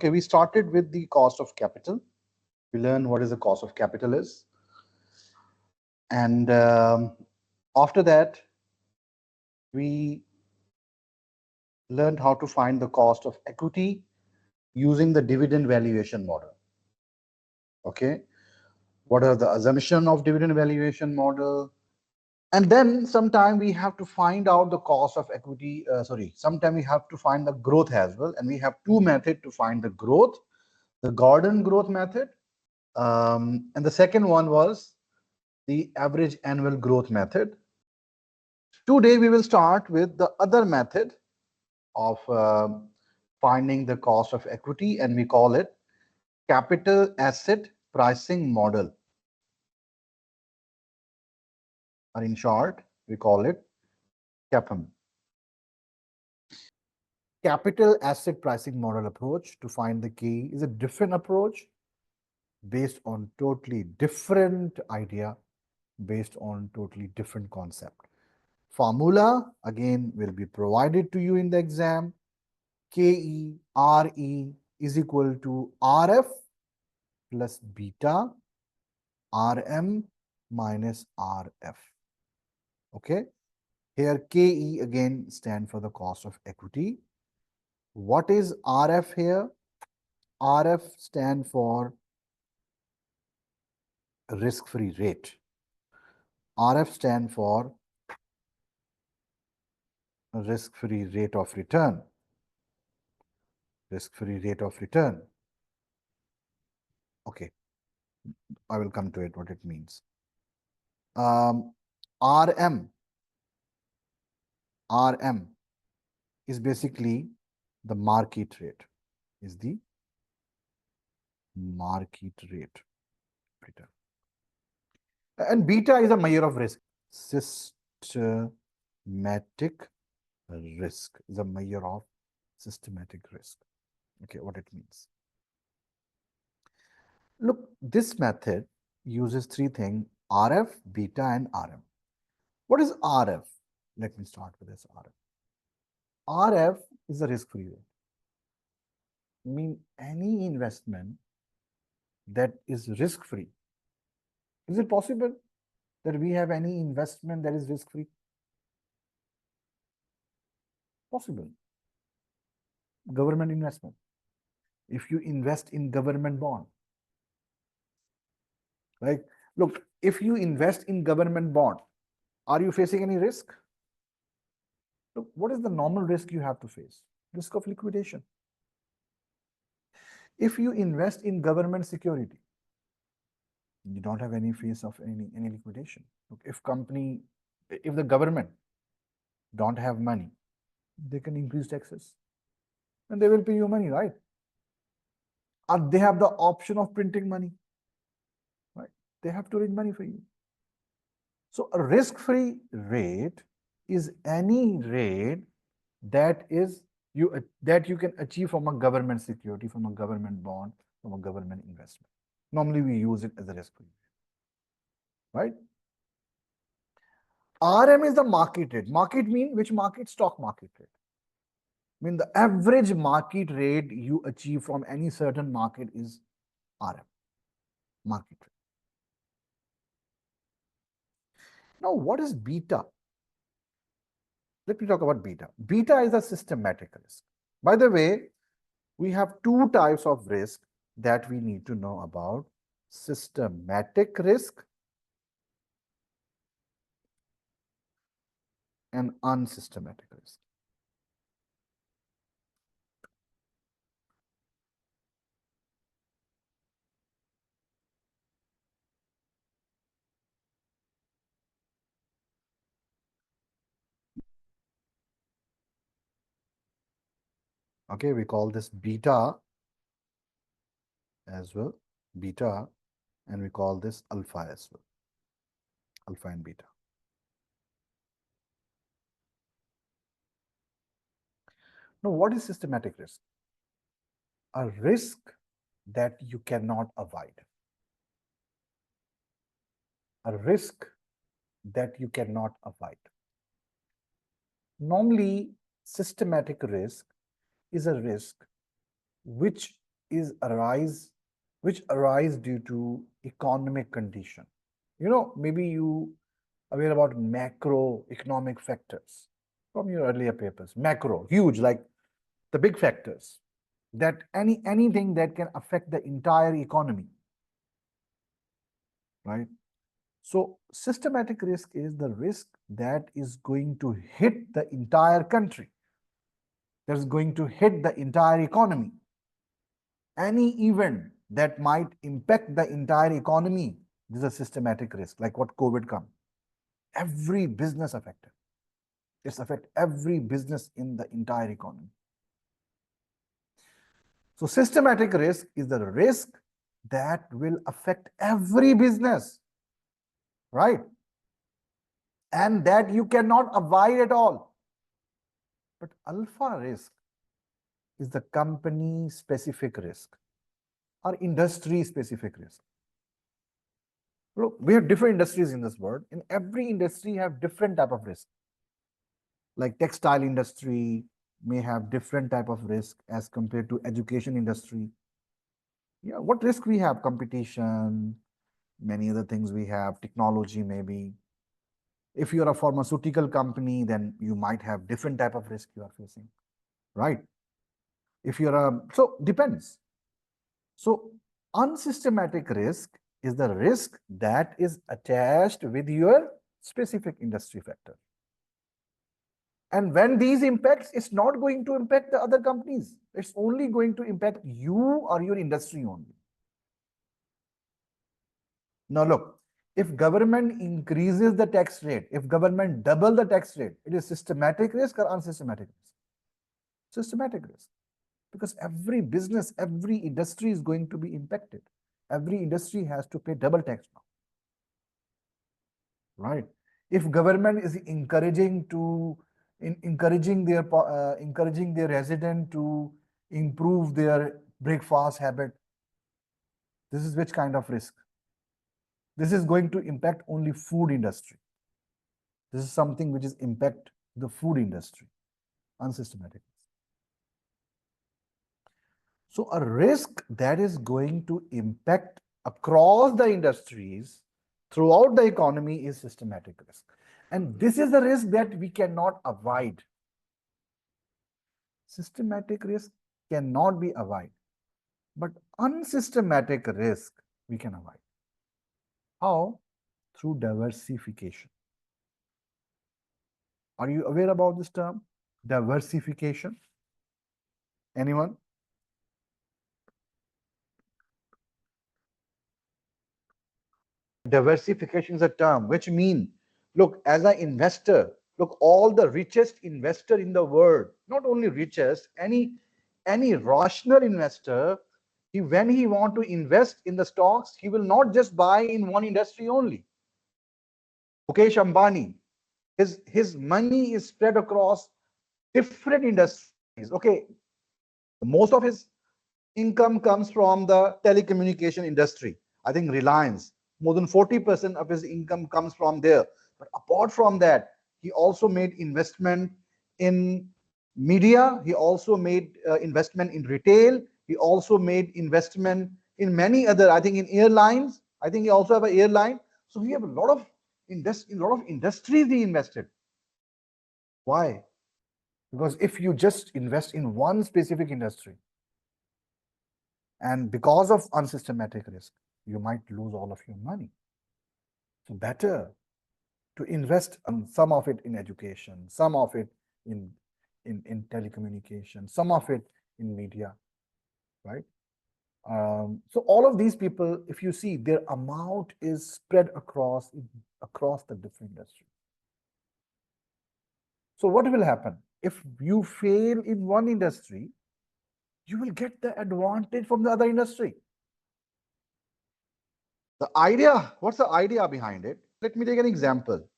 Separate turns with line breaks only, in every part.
Okay, we started with the cost of capital. We learned what is the cost of capital is. And after that, we learned how to find the cost of equity using the dividend valuation model. Okay, what are the assumption of dividend valuation model? And then sometime we have to find out the cost of equity. Sometime we have to find the growth as well. And we have two methods to find the growth, the Gordon growth method. And the second one was the average annual growth method. Today, we will start with the other method of finding the cost of equity, and we call it capital asset pricing model. Or in short, we call it CAPM. Capital asset pricing model approach to find the key is a different approach based on totally different idea, based on totally different concept. Formula again will be provided to you in the exam. KERE is equal to RF plus beta RM minus RF. Okay. Here KE again stand for the cost of equity. What is RF here? RF stand for risk-free rate. RF stand for risk-free rate of return. Risk-free rate of return. Okay, I will come to it, what it means. RM is basically the market rate, is the market rate. Beta. And beta is a measure of risk. Systematic risk is a measure of systematic risk. Okay, what it means. Look, this method uses three things: RF, beta, and RM. What is RF? Let me start with this RF. RF is a risk-free rate. Mean any investment that is risk-free. Is it possible that we have any investment that is risk-free? Possible. Government investment. If you invest in government bond, right? Look, if you invest in government bond, are you facing any risk? Look, what is the normal risk you have to face? Risk of liquidation. If you invest in government security, you don't have any face of any liquidation. Look, if the government don't have money, they can increase taxes and they will pay you money, right? Or they have the option of printing money, right? They have to raise money for you. So a risk-free rate is any rate that you can achieve from a government security, from a government bond, from a government investment. Normally we use it as a risk-free rate, right? RM is the market rate. Market mean which market? Stock market rate. Mean the average market rate you achieve from any certain market is RM, market rate. Now, what is beta? Let me talk about beta. Beta is a systematic risk. By the way, we have two types of risk that we need to know about: systematic risk and unsystematic risk. Okay, we call this beta as well, beta, and we call this alpha as well, alpha and beta. Now, what is systematic risk? A risk that you cannot avoid. A risk that you cannot avoid. Normally, systematic risk is a risk which
which arise due to economic condition. Maybe you aware about macroeconomic factors from your earlier papers. Macro, huge, like the big factors that anything that can affect the entire economy, right? So systematic risk is the risk that is going to hit the entire country, that is going to hit the entire economy. Any event that might impact the entire economy, this is a systematic risk, like what COVID come. Every business affected. It's affect every business in the entire economy. So systematic risk is the risk that will affect every business, right? And that you cannot avoid at all. But alpha risk is the company specific risk or industry specific risk. Look, we have different industries in this world. In every industry have different type of risk. Like textile industry may have different type of risk as compared to education industry. Yeah, what risk we have? Competition, many other things we have, technology maybe. If you're a pharmaceutical company, then you might have different type of risk you are facing, right? If you're a, so depends. So unsystematic risk is the risk that is attached with your specific industry factor. And when these impacts, it's not going to impact the other companies. It's only going to impact you or your industry only. Now look, if government increases the tax rate, if government double the tax rate, it is systematic risk or unsystematic risk? Systematic risk. Because every business, every industry is going to be impacted. Every industry has to pay double tax now, right? If government is encouraging their resident to improve their breakfast habit, this is which kind of risk? This is going to impact only food industry. This is something which is impact the food industry, unsystematic. So a risk that is going to impact across the industries throughout the economy is systematic risk. And this is the risk that we cannot avoid. Systematic risk cannot be avoided, but unsystematic risk we can avoid. How? Through diversification. Are you aware about this term? Diversification? Anyone?
Diversification is a term which means, look, as an investor, look, all the richest investor in the world, not only richest, any rational investor, when he want to invest in the stocks, he will not just buy in one industry only. Mukesh Ambani, his money is spread across different industries. Okay, most of his income comes from the telecommunication industry. I think Reliance, more than 40% of his income comes from there. But apart from that, he also made investment in media. He also made investment in retail. He also made investment in many other, I think in airlines. I think he also have an airline. So he have a lot of industries he invested. Why?
Because if you just invest in one specific industry, and because of unsystematic risk, you might lose all of your money. So better to invest some of it in education, some of it in telecommunication, some of it in media, right? So all of these people, if you see, their amount is spread across the different industries. So what will happen? If you fail in one industry, you will get the advantage from the other industry.
The idea, what's the idea behind it? Let me take an example.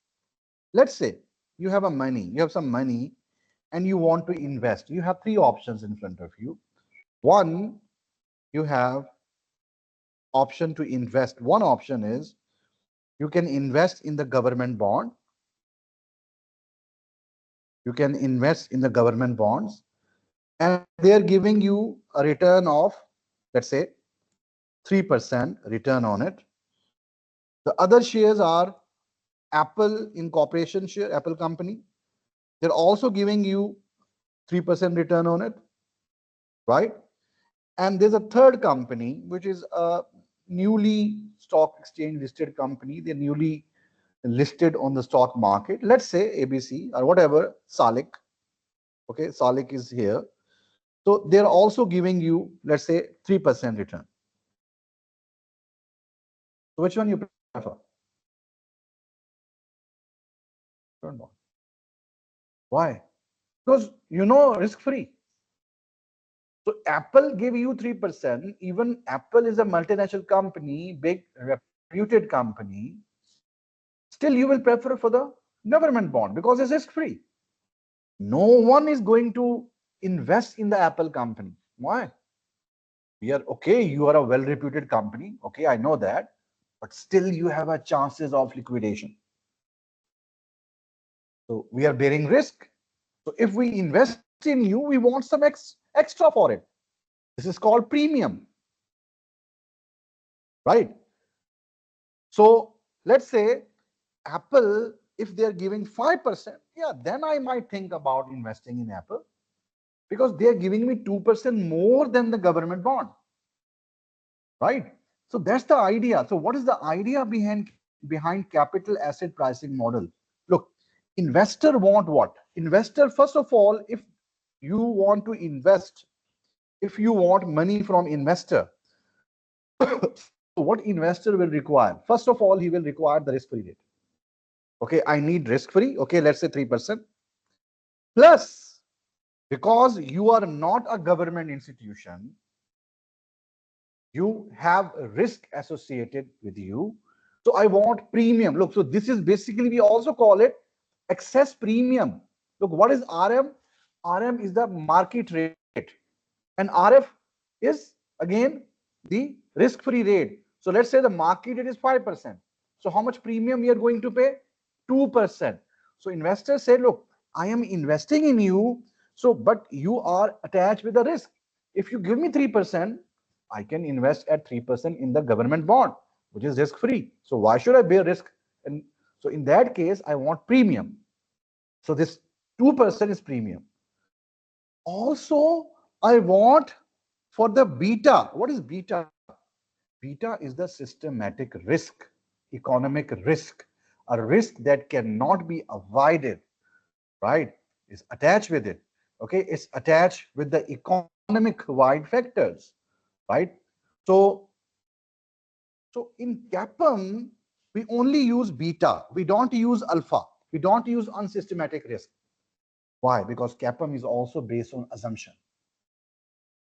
Let's say you have some money and you want to invest. You have three options in front of you. One, you have option to invest. One option is you can invest in the government bond. You can invest in the government bonds and they're giving you a return of let's say 3% return on it. The other shares are Apple Incorporation share, Apple company. They're also giving you 3% return on it, right? And there's a third company, which is a newly stock exchange listed company. They're newly listed on the stock market. Let's say ABC or whatever, Salik. Okay, Salik is here. So they're also giving you, let's say, 3% return. So which one you prefer? Why? Because risk-free. So Apple gave you 3%. Even Apple is a multinational company, big reputed company. Still, you will prefer for the government bond because it's risk-free. No one is going to invest in the Apple company. Why? We are okay. You are a well-reputed company. Okay, I know that, but still you have a chances of liquidation. So we are bearing risk. So if we invest in you, we want some extra for it. This is called premium, right? So let's say Apple, if they're giving 5%, yeah, then I might think about investing in Apple because they're giving me 2% more than the government bond, right? So that's the idea. So what is the idea behind capital asset pricing model? Look, investor want what? Investor, first of all, if you want to invest, if you want money from investor, what investor will require? First of all, he will require the risk-free rate. Okay, I need risk-free. Okay, let's say 3%. Plus, because you are not a government institution, you have a risk associated with you. So I want premium. Look, so this is basically, we also call it excess premium. Look, what is RM? RM is the market rate. And RF is, again, the risk-free rate. So let's say the market rate is 5%. So how much premium we are going to pay? 2%. So investors say, look, I am investing in you, so but you are attached with the risk. If you give me 3%, I can invest at 3% in the government bond, which is risk-free. So why should I bear risk? And so in that case, I want premium. So this 2% is premium. Also, I want for the beta. What is beta? Beta is the systematic risk, economic risk, a risk that cannot be avoided, right? It's attached with it. Okay, it's attached with the economic wide factors, right? So in CAPM, we only use beta. We don't use alpha. We don't use unsystematic risk. Why? Because CAPM is also based on assumption.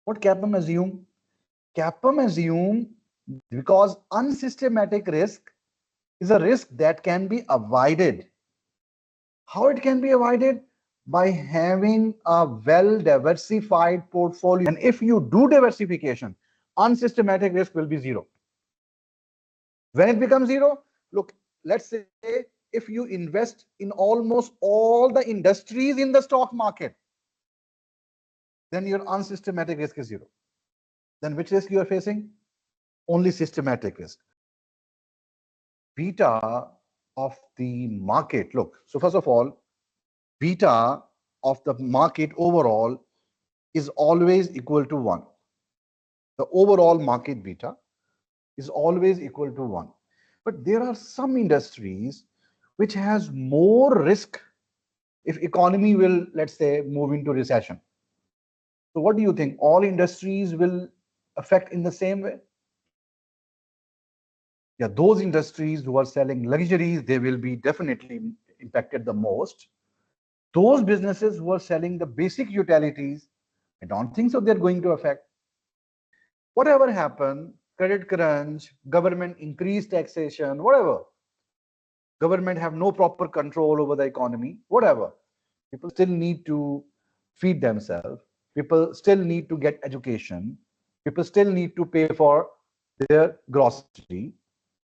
What CAPM assume? CAPM assume because unsystematic risk is a risk that can be avoided. How it can be avoided? By having a well-diversified portfolio. And if you do diversification, unsystematic risk will be zero. When it becomes zero, look, let's say if you invest in almost all the industries in the stock market, then your unsystematic risk is zero. Then which risk you are facing? Only systematic risk. Beta of the market. Look, so first of all, beta of the market overall is always equal to 1. The overall market beta is always equal to 1. But there are some industries which has more risk if economy will, let's say, move into recession. So what do you think? All industries will affect in the same way? Yeah, those industries who are selling luxuries, they will be definitely impacted the most. Those businesses who are selling the basic utilities, I don't think so they're going to affect. Whatever happened, credit crunch, government increased taxation, whatever. Government have no proper control over the economy, whatever. People still need to feed themselves. People still need to get education. People still need to pay for their grocery.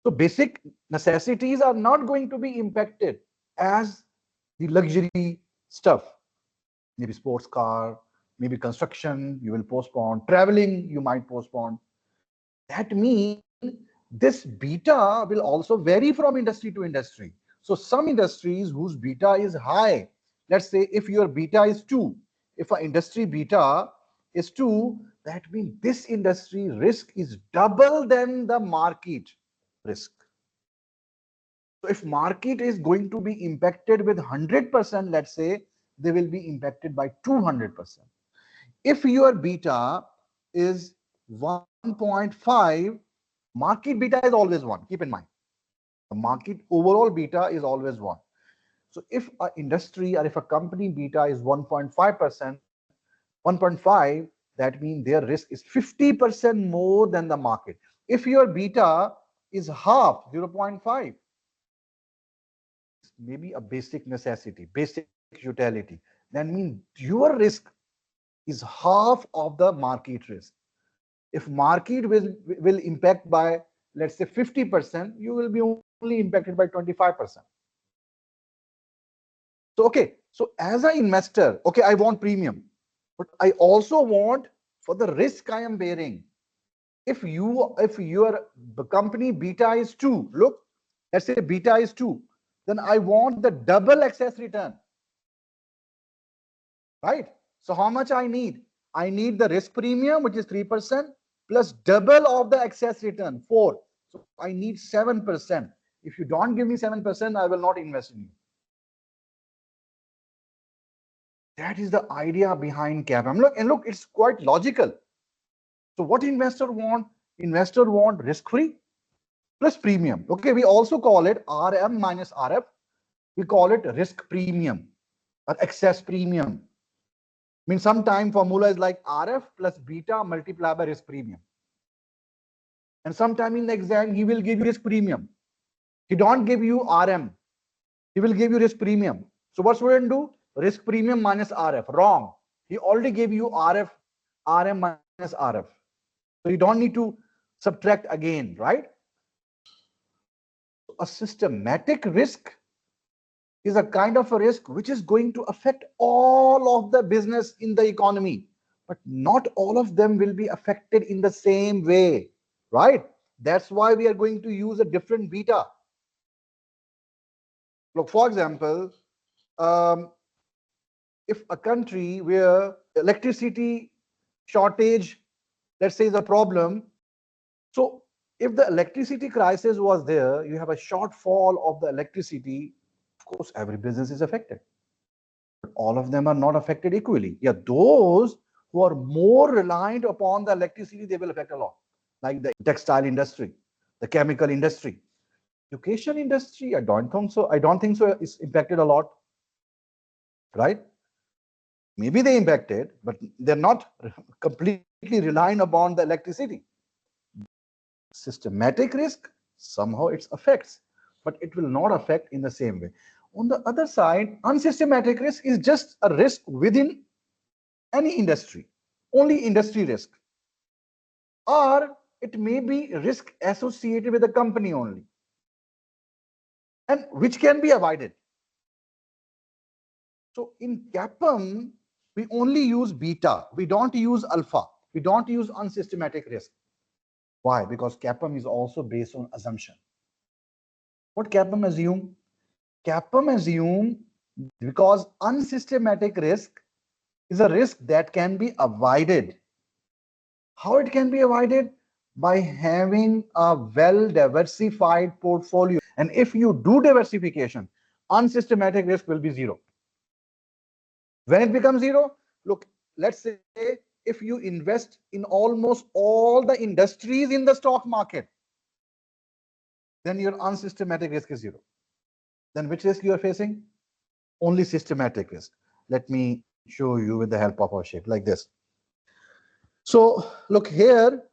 So basic necessities are not going to be impacted as the luxury stuff, maybe sports car, maybe construction, you will postpone. Traveling, you might postpone. That means this beta will also vary from industry to industry. So some industries whose beta is high, let's say if your beta is 2, if an industry beta is 2, that means this industry risk is double than the market risk. So if market is going to be impacted with 100%, let's say, they will be impacted by 200%. If your beta is 1.5, market beta is always 1. Keep in mind, the market overall beta is always 1. So if an industry or if a company beta is 1.5%, 1.5, that means their risk is 50% more than the market. If your beta is half, 0.5, maybe a basic necessity, basic utility, that means your risk is half of the market risk. If market will impact by, let's say, 50%, you will be only impacted by 25%. So, okay, so as an investor, okay, I want premium, but I also want for the risk I am bearing. If your company beta is 2, look, let's say beta is 2, then I want the double excess return, right? So how much I need? I need the risk premium, which is 3%, plus double of the excess return, 4. So I need 7%. If you don't give me 7%, I will not invest in you. That is the idea behind CAPM. Look, it's quite logical. So what investor want? Investor want risk-free plus premium. Okay, we also call it RM minus RF. We call it risk premium or excess premium. I mean, sometime formula is like RF plus beta multiplied by risk premium. And sometime in the exam, he will give you risk premium. He don't give you RM. He will give you risk premium. So what student do? Risk premium minus RF. Wrong. He already gave you RM minus RF. So you don't need to subtract again, right? A systematic risk is a kind of a risk which is going to affect all of the business in the economy, but not all of them will be affected in the same way, right? That's why we are going to use a different beta. Look, for example, if a country where electricity shortage, let's say, is a problem, so if the electricity crisis was there, you have a shortfall of the electricity, of course, every business is affected. But all of them are not affected equally. Yeah, those who are more reliant upon the electricity, they will affect a lot, like the textile industry, the chemical industry. Education industry, I don't think so. I don't think so. It's impacted a lot, right? Maybe they impacted, but they're not completely relying upon the electricity. Systematic risk, somehow it affects, but it will not affect in the same way. On the other side, unsystematic risk is just a risk within any industry, only industry risk. Or it may be risk associated with the company only, and which can be avoided. So in CAPM, we only use beta. We don't use alpha. We don't use unsystematic risk. Why? Because CAPM is also based on assumption. What CAPM assume? CAPM assume because unsystematic risk is a risk that can be avoided. How it can be avoided? By having a well-diversified portfolio. And if you do diversification, unsystematic risk will be 0. When it becomes 0, look, let's say if you invest in almost all the industries in the stock market, then your unsystematic risk is 0. Then which risk you are facing? Only systematic risk. Let me show you with the help of our shape like this. So look here.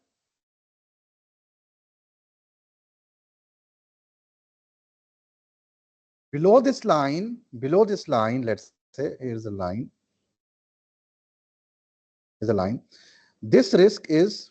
Below this line, let's say here's a line. Here's a line. This risk is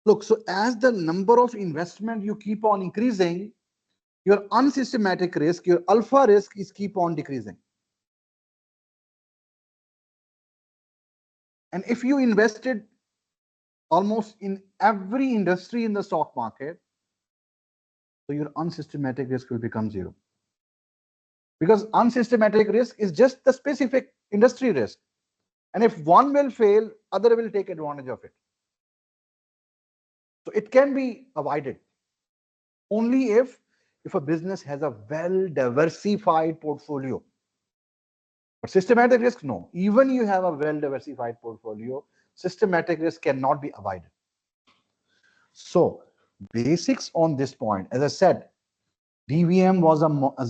Look, so as the number of investment you keep on increasing, your unsystematic risk, your alpha risk is keep on decreasing. And if you invested almost in every industry in the stock market, so your unsystematic risk will become zero. Because unsystematic risk is just the specific industry risk. And if one will fail, other will take advantage of it. So it can be avoided only if a business has a well diversified portfolio. But systematic risk, no. Even you have a well diversified portfolio, systematic risk cannot be avoided. So basics on this point, as I said, DVM was a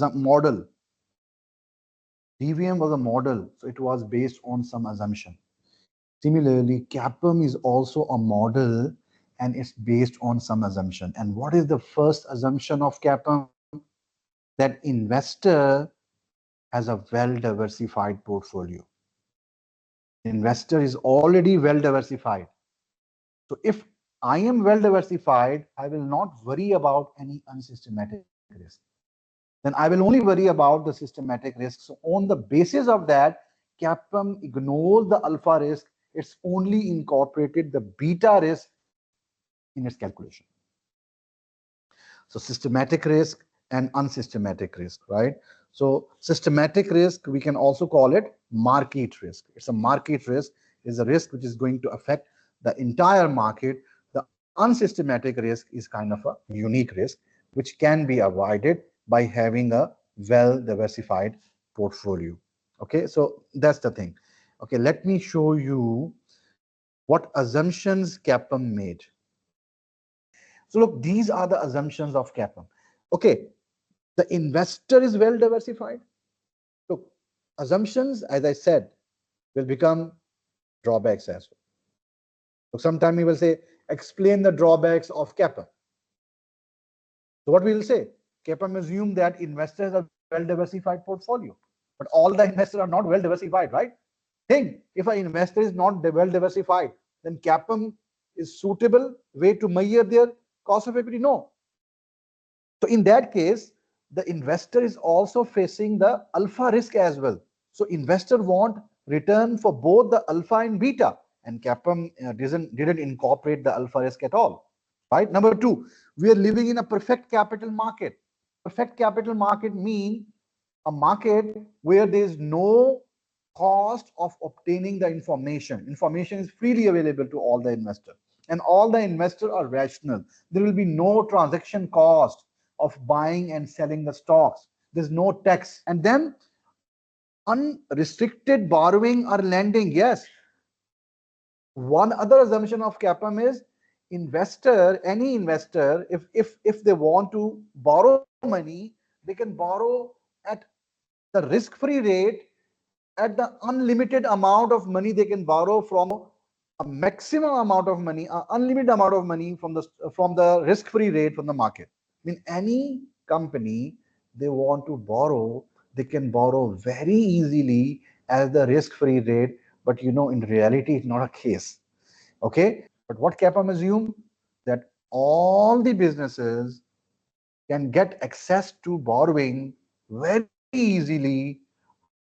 model. DVM was a model, so it was based on some assumption. Similarly, CAPM is also a model and it's based on some assumption. And what is the first assumption of CAPM? That investor has a well-diversified portfolio. Investor is already well-diversified. So if I am well-diversified, I will not worry about any unsystematic risk. Then I will only worry about the systematic risk. So on the basis of that, CAPM ignores the alpha risk. It's only incorporated the beta risk in its calculation. So systematic risk and unsystematic risk, right? So systematic risk, we can also call it market risk. It's a market risk, is a risk which is going to affect the entire market. The unsystematic risk is kind of a unique risk, which can be avoided by having a well diversified portfolio. Okay, so that's the thing. Okay, let me show you what assumptions CAPM made. So look, these are the assumptions of CAPM. Okay, the investor is well diversified. Look, assumptions, as I said, will become drawbacks as well. So sometime we will say, explain the drawbacks of CAPM. So what we will say, CAPM assume that investors are well diversified portfolio, but all the investors are not well diversified, right? Think, if an investor is not well diversified, then CAPM is suitable way to measure their cost of equity? No. So in that case, the investor is also facing the alpha risk as well. So investor want return for both the alpha and beta, and CAPM didn't incorporate the alpha risk at all. Right? Number two, we are living in a perfect capital market. Perfect capital market means a market where there is no cost of obtaining the information. Information is freely available to all the investors, and all the investors are rational. There will be no transaction cost of buying and selling the stocks. There's no tax. And then unrestricted borrowing or lending. Yes. One other assumption of CAPM is any investor, if they want to borrow money, they can borrow at the risk-free rate, at the unlimited amount of money they can borrow from a maximum amount of money, an unlimited amount of money from the risk-free rate from the market. I mean, any company they want to borrow, they can borrow very easily as the risk-free rate, but in reality, it's not a case. Okay, but what CAPM assume that all the businesses can get access to borrowing very easily,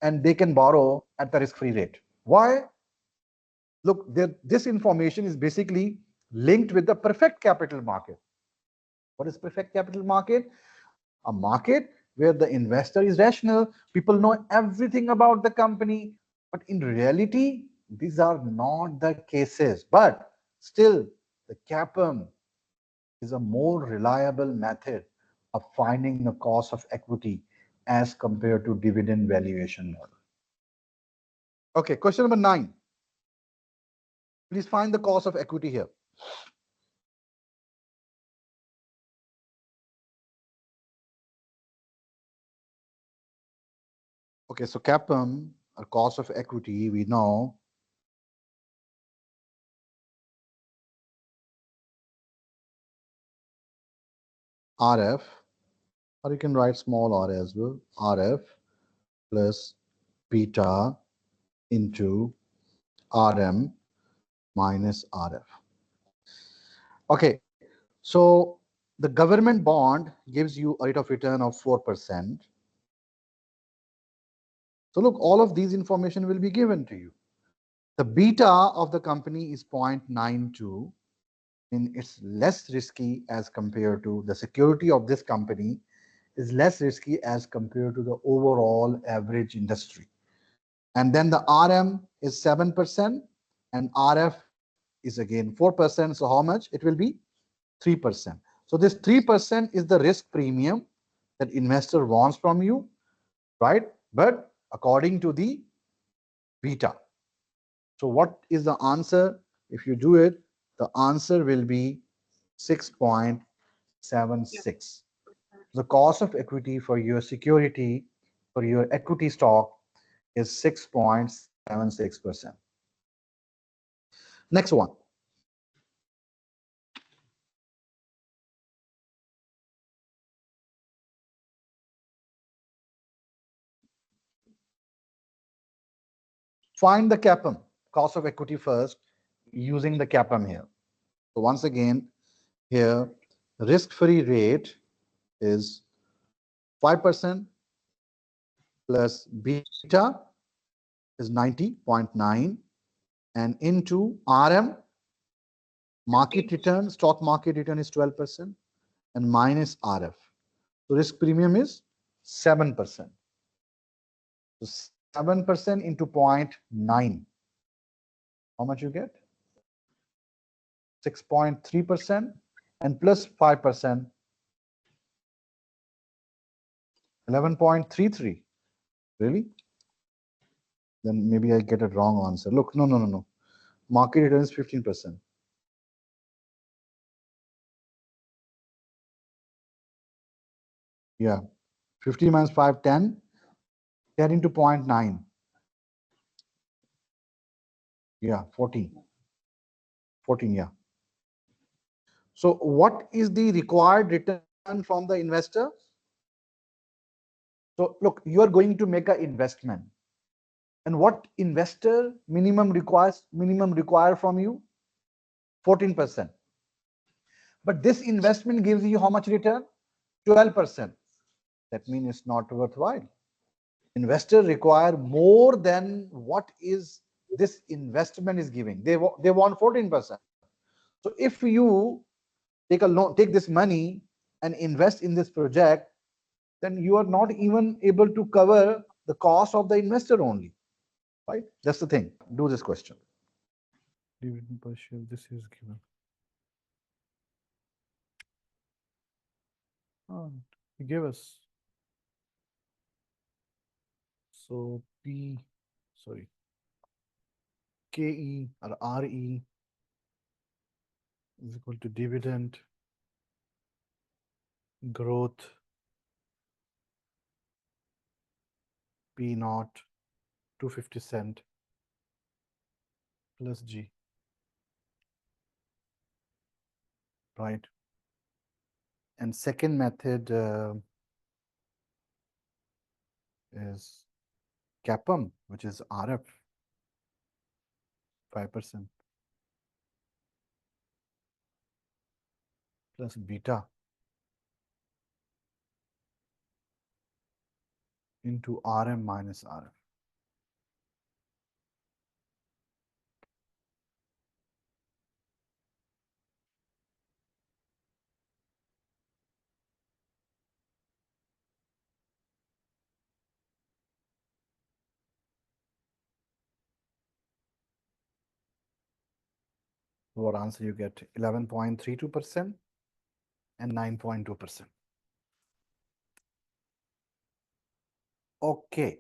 and they can borrow at the risk-free rate. Why? Look, this information is basically linked with the perfect capital market. What is perfect capital market? A market where the investor is rational, people know everything about the company, but in reality, these are not the cases. But still, the CAPM is a more reliable method of finding the cost of equity as compared to dividend valuation model. Okay, question number 9. Please find the cost of equity here. Okay, so CAPM, or cost of equity, we know RF, or you can write small r as well, RF plus beta into RM minus RF. Okay, so the government bond gives you a rate of return of 4%. So look, all of these information will be given to you. The beta of the company is 0.92, and it's less risky as compared to the security of this company is less risky as compared to the overall average industry. And then the RM is 7% and RF is again 4%. So how much? It will be 3%. So this 3% is the risk premium that investor wants from you, right? But according to the beta. So what is the answer? If you do it, the answer will be 6.76. The cost of equity for your security, for your equity stock is 6.76%. Next one. Find the CAPM, cost of equity first, using the CAPM here. So once again, here, risk-free rate is 5% plus beta is 90.9 and into RM, market return, stock market return is 12% and minus RF. So risk premium is 7%. So 7% into 0.9. How much you get? 6.3% and plus 5%, 11.33. Really? Then maybe I get a wrong answer. Look, no. Market return is 15%. Yeah. 50 minus 5, 10. 10 into 0.9. Yeah, 14. 14, yeah. So what is the required return from the investor? So look, you are going to make an investment. And what investor minimum require from you? 14%. But this investment gives you how much return? 12%. That means it's not worthwhile. Investors require more than what is this investment is giving. They want 14%. So if you take a loan, take this money and invest in this project, then you are not even able to cover the cost of the investor only, right? That's the thing. Do this question.
Dividend per share, this is given. Oh, he gave us. So KE or RE is equal to dividend growth P naught 250 cent plus G, right? And second method is CAPM, which is RF, 5% plus beta into RM minus RF. What answer you get? 11.32% and 9.2%. Okay.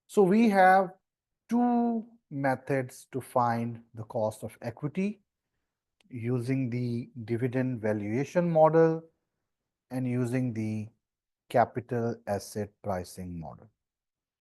So we have two methods to find the cost of equity using the dividend valuation model and using the capital asset pricing model.